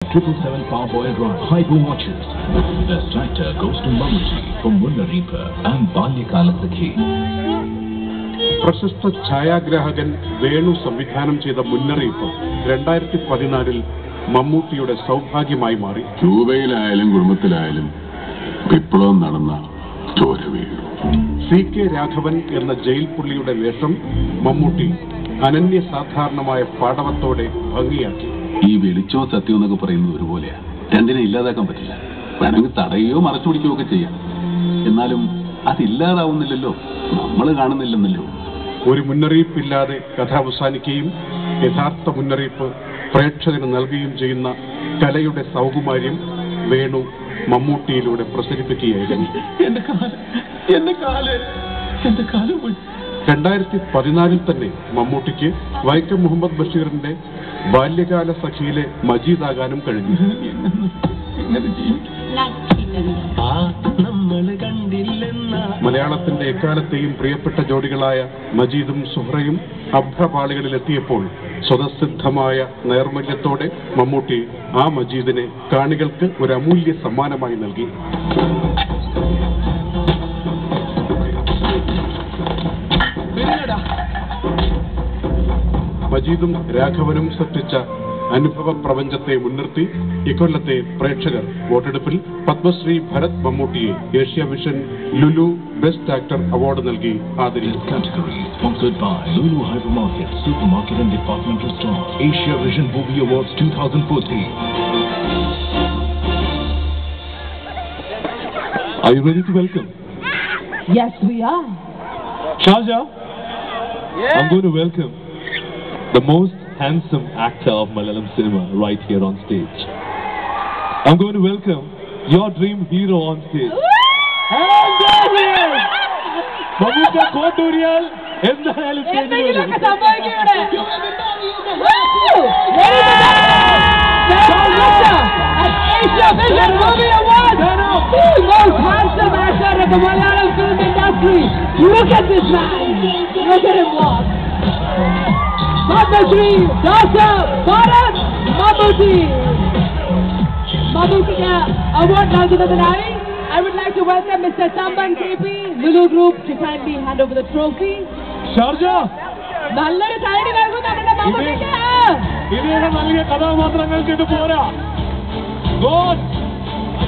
777 Parboiled Rice, Hyper Watches. Best actor goes to Mammootty for Munnaripa and Balyakalasakhi. പ്രശസ്ത ഛായാഗ്രാഹകൻ വേണു സംവിധാനം ചെയ്ത മുന്നറിയിപ്പ് 2014-ൽ മമ്മൂട്ടിയുടെ സൗഭാഗ്യമായി മാറി. രൂപയിലായാലും കുടുംബത്തിലായാലും വിപ്ലവം നടന്ന ചോര വീഴും. CK രാഘവൻ എന്ന ജയിൽ പുള്ളിയുടെ വേഷം മമ്മൂട്ടി അനന്യസാധാരണമായ പാടവത്തോടെ ഭംഗിയാക്കി. ഈ വെളിച്ചോ സത്യം എന്നൊക്കെ പറയുന്നത് ഒരുപോലെയാ. രണ്ടിനെ ഇല്ലാതാക്കാൻ പറ്റില്ല. വേണമെങ്കിൽ തടയുകയോ മറച്ചു പിടിക്കുകയോ ഒക്കെ ചെയ്യാം. എന്നാലും അതില്ലാതാവുന്നില്ലല്ലോ, നമ്മൾ കാണുന്നില്ലെന്നല്ലോ. ഒരു മുന്നറിയിപ്പില്ലാതെ കഥ അവസാനിക്കുകയും യഥാർത്ഥ മുന്നറിയിപ്പ് പ്രേക്ഷകന് നൽകുകയും ചെയ്യുന്ന കലയുടെ സൗകുമാര്യം വേണു മമ്മൂട്ടിയിലൂടെ പ്രസരിപ്പിക്കുകയായിരുന്നു. 2014-ൽ തന്നെ മമ്മൂട്ടിക്ക് വൈക്കം മുഹമ്മദ് ബഷീറിന്റെ ബാല്യകാല സഖിയിലെ മജീദാകാനും കഴിഞ്ഞു. മലയാളത്തിന്റെ എക്കാലത്തെയും പ്രിയപ്പെട്ട ജോഡികളായ മജീദും സുഹ്റയും അഭ്രപാളികളിലെത്തിയപ്പോൾ സ്വതസിദ്ധമായ നൈർമല്യത്തോടെ മമ്മൂട്ടി ആ മജീദിനെ കാണികൾക്ക് ഒരു അമൂല്യ സമ്മാനമായി നൽകി. മജീദും രാഘവനും സൃഷ്ടിച്ച അനുഭവ പ്രപഞ്ചത്തെ മുൻനിർത്തി ഇക്കൊല്ലത്തെ പ്രേക്ഷകർ വോട്ടെടുപ്പിൽ പത്മശ്രീ ഭരത് മമ്മൂട്ടിയെ Asia vision Lulu best actor award നൽകി ആദരിച്ചു. Sponsored by Lulu Hypermarket, Supermarket and Departmental Store, Asia Vision Movie Awards 2014. Are you ready to welcome? Yes, we are. Sharjah, I'm going to welcome the most handsome actor of Malayalam cinema right here on stage. I'm going to welcome your dream hero on stage. Mammootty Kotturial എന്തായാലും Asia Vision Movie Awards! The most handsome actor in the Malayalam film industry. Look at this man. Look at him walk. Padmashri Dr. Bharat Mammootty. Mammootty award നൽകുന്നതിനായി I would like to welcome Mr. Tamban KP, Lulu Group, to kindly hand over the trophy. Sharjah, നല്ലൊരു കൈഡി നൽകും നമ്മുടെ മമ്മൂട്ടിക്ക്. ഇതേറെ നൽകിയ കഥാപാത്രങ്ങൾക്ക് ഇത് പോരാ.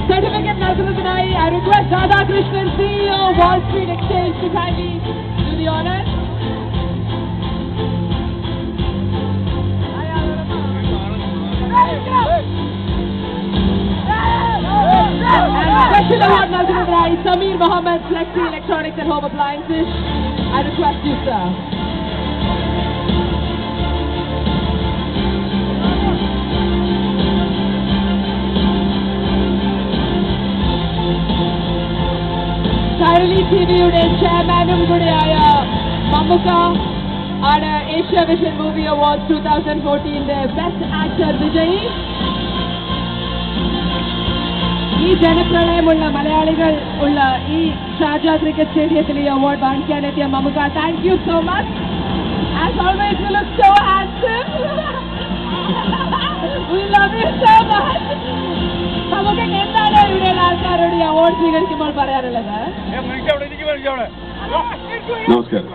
Certificate നൽകുന്നതിനായി I request Radhakrishnan, CEO, Wall Street Exchange, to kindly do the honors. Special award നൽകുന്നതിനായി Samir Mohammed, Flexi Electronics and Home Appliances. I request you, sir. Kairali ടിവിയുടെ ചെയർമാനും കൂടിയായ മമ്മൂക്ക ആണ് Asia vision movie award 2014 best actor വിജയി. ഈ ജനപ്രളയമുള്ള മലയാളികൾ ഉള്ള ഈ ഷാർജ ക്രിക്കറ്റ് സ്റ്റേഡിയത്തിൽ ഈ അവാർഡ് വാങ്ങിക്കാനെത്തിയ Mammukka, thank you so much. As always you look so handsome. We love you so much. നമുക്ക് എന്താണ് ഇവിടെയുള്ള ആൾക്കാരോട് ഈ അവാർഡ് സ്വീകരിക്കുമ്പോൾ പറയാനുള്ളത്? നമസ്കാരം.